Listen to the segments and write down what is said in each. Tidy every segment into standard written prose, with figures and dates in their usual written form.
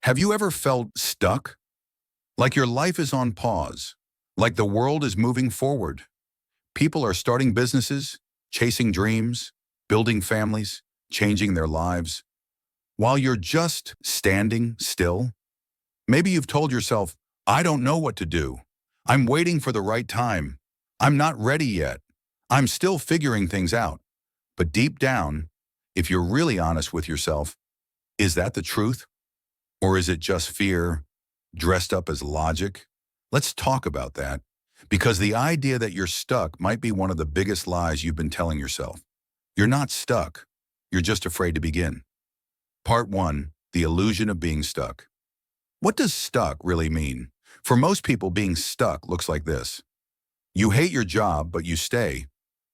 Have you ever felt stuck? Like your life is on pause, like the world is moving forward. People are starting businesses, chasing dreams, building families, changing their lives, while you're just standing still. Maybe you've told yourself, I don't know what to do. I'm waiting for the right time. I'm not ready yet. I'm still figuring things out. But deep down, if you're really honest with yourself, is that the truth? Or is it just fear dressed up as logic? Let's talk about that, because the idea that you're stuck might be one of the biggest lies you've been telling yourself. You're not stuck. You're just afraid to begin. Part 1, the illusion of being stuck. What does stuck really mean? For most people, being stuck looks like this. You hate your job, but you stay.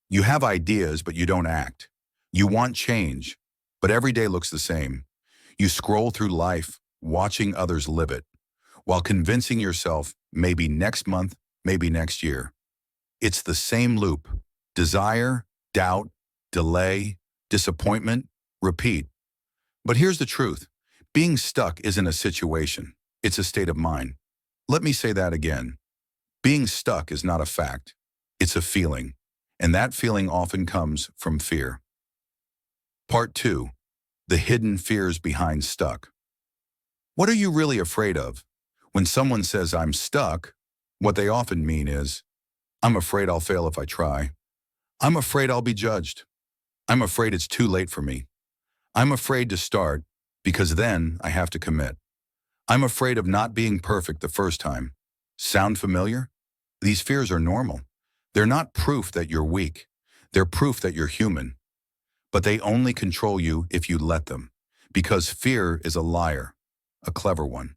You have ideas, but you don't act. You want change, but every day looks the same. You scroll through life, watching others live it, while convincing yourself maybe next month, maybe next year. It's the same loop: desire, doubt, delay, disappointment, repeat. But here's the truth. Being stuck isn't a situation. It's a state of mind. Let me say that again. Being stuck is not a fact. It's a feeling. And that feeling often comes from fear. Part 2, the hidden fears behind stuck. What are you really afraid of? When someone says, I'm stuck, what they often mean is, I'm afraid I'll fail if I try. I'm afraid I'll be judged. I'm afraid it's too late for me. I'm afraid to start because then I have to commit. I'm afraid of not being perfect the first time. Sound familiar? These fears are normal. They're not proof that you're weak. They're proof that you're human. But they only control you if you let them, because fear is a liar, a clever one.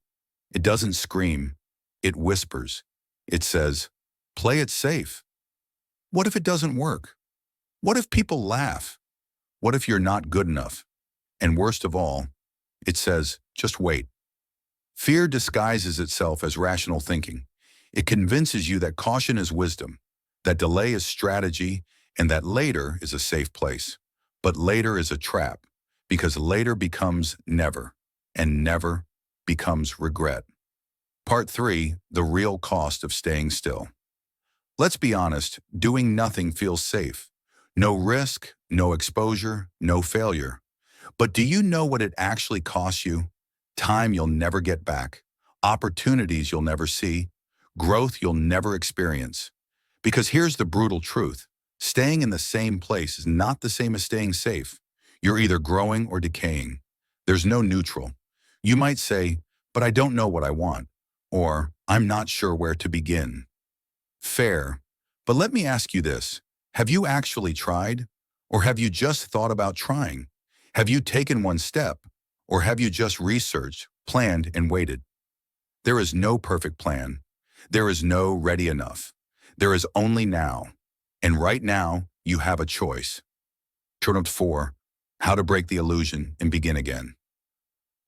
It doesn't scream. It whispers. It says, play it safe. What if it doesn't work? What if people laugh? What if you're not good enough? And worst of all, it says, just wait. Fear disguises itself as rational thinking. It convinces you that caution is wisdom, that delay is strategy, and that later is a safe place. But later is a trap, because later becomes never, and never becomes regret. Part 3, the real cost of staying still. Let's be honest, doing nothing feels safe. No risk, no exposure, no failure. But do you know what it actually costs you? Time you'll never get back, opportunities you'll never see, growth you'll never experience. Because here's the brutal truth. Staying in the same place is not the same as staying safe. You're either growing or decaying. There's no neutral. You might say, but I don't know what I want, or I'm not sure where to begin. Fair. But let me ask you this. Have you actually tried? Or have you just thought about trying? Have you taken one step? Or have you just researched, planned, and waited? There is no perfect plan. There is no ready enough. There is only now. And right now, you have a choice. Turn 4, how to break the illusion and begin again.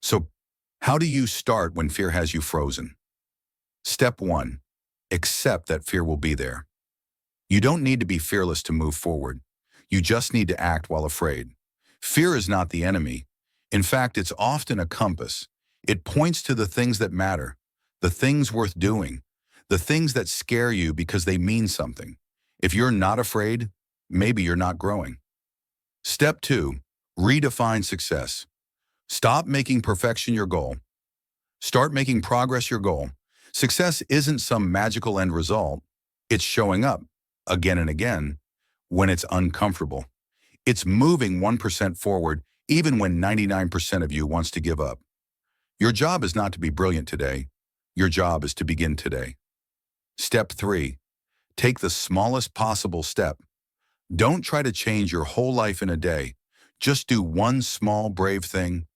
So, how do you start when fear has you frozen? Step 1, accept that fear will be there. You don't need to be fearless to move forward. You just need to act while afraid. Fear is not the enemy. In fact, it's often a compass. It points to the things that matter, the things worth doing, the things that scare you because they mean something. If you're not afraid, maybe you're not growing. Step 2, redefine success. Stop making perfection your goal. Start making progress your goal. Success isn't some magical end result. It's showing up again and again when it's uncomfortable. It's moving 1% forward even when 99% of you wants to give up. Your job is not to be brilliant today. Your job is to begin today. Step 3, take the smallest possible step. Don't try to change your whole life in a day. Just do one small, brave thing.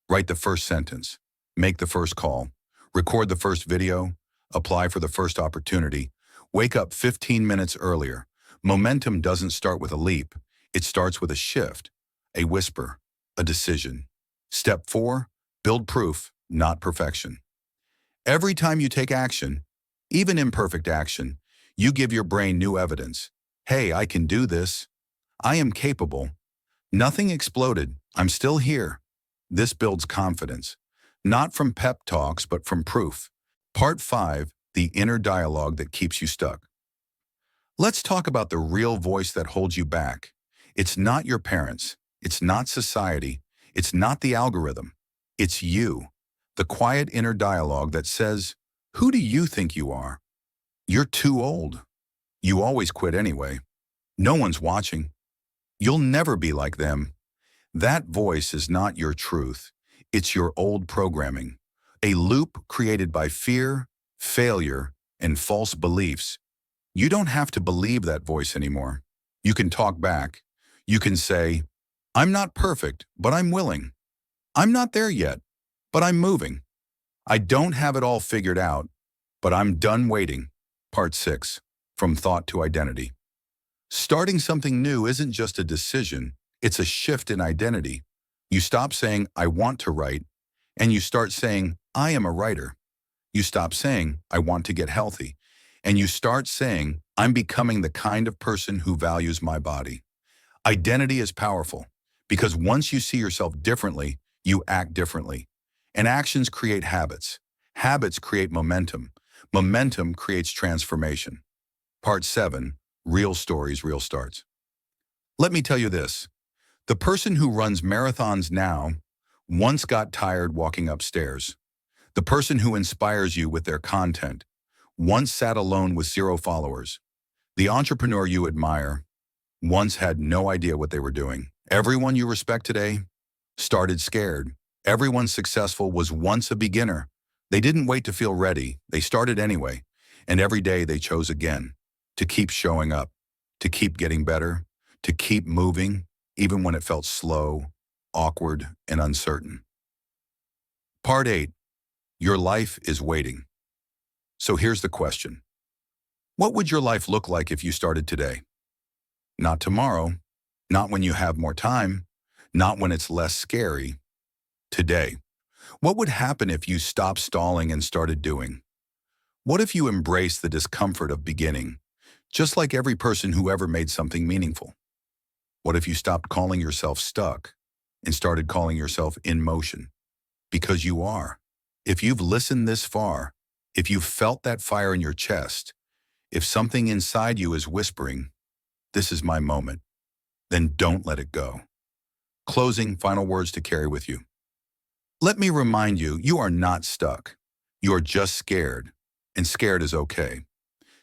Write the first sentence. Make the first call. Record the first video. Apply for the first opportunity. Wake up 15 minutes earlier. Momentum doesn't start with a leap. It starts with a shift, a whisper, a decision. Step 4, build proof, not perfection. Every time you take action, even imperfect action, you give your brain new evidence. Hey, I can do this. I am capable. Nothing exploded. I'm still here. This builds confidence. Not from pep talks, but from proof. Part 5, the inner dialogue that keeps you stuck. Let's talk about the real voice that holds you back. It's not your parents. It's not society. It's not the algorithm. It's you. The quiet inner dialogue that says, who do you think you are? You're too old. You always quit anyway. No one's watching. You'll never be like them. That voice is not your truth. It's your old programming, a loop created by fear, failure, and false beliefs. You don't have to believe that voice anymore. You can talk back. You can say, I'm not perfect, but I'm willing. I'm not there yet, but I'm moving. I don't have it all figured out, but I'm done waiting. Part 6, from thought to identity. Starting something new isn't just a decision, it's a shift in identity. You stop saying, I want to write, and you start saying, I am a writer. You stop saying, I want to get healthy, and you start saying, I'm becoming the kind of person who values my body. Identity is powerful because once you see yourself differently, you act differently. And actions create habits. Habits create momentum. Momentum creates transformation. Part 7, real stories, real starts. Let me tell you this. The person who runs marathons now once got tired walking upstairs. The person who inspires you with their content once sat alone with 0 followers. The entrepreneur you admire once had no idea what they were doing. Everyone you respect today started scared. Everyone successful was once a beginner. They didn't wait to feel ready. They started anyway. And every day they chose again to keep showing up, to keep getting better, to keep moving, even when it felt slow, awkward, and uncertain. Part 8, your life is waiting. So here's the question. What would your life look like if you started today? Not tomorrow, not when you have more time, not when it's less scary. Today. What would happen if you stopped stalling and started doing? What if you embraced the discomfort of beginning, just like every person who ever made something meaningful? What if you stopped calling yourself stuck and started calling yourself in motion? Because you are. If you've listened this far, if you've felt that fire in your chest, if something inside you is whispering, this is my moment, then don't let it go. Closing, final words to carry with you. Let me remind you, you are not stuck. You are just scared, and scared is okay.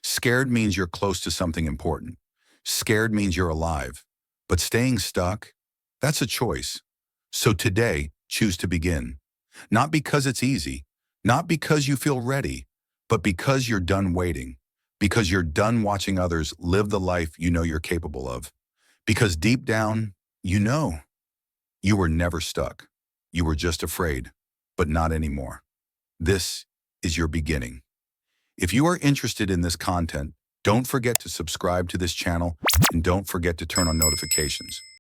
Scared means you're close to something important. Scared means you're alive. But staying stuck, that's a choice. So today, choose to begin. Not because it's easy, not because you feel ready, but because you're done waiting, because you're done watching others live the life you know you're capable of. Because deep down, you know you were never stuck. You were just afraid, but not anymore. This is your beginning. If you are interested in this content, don't forget to subscribe to this channel and don't forget to turn on notifications.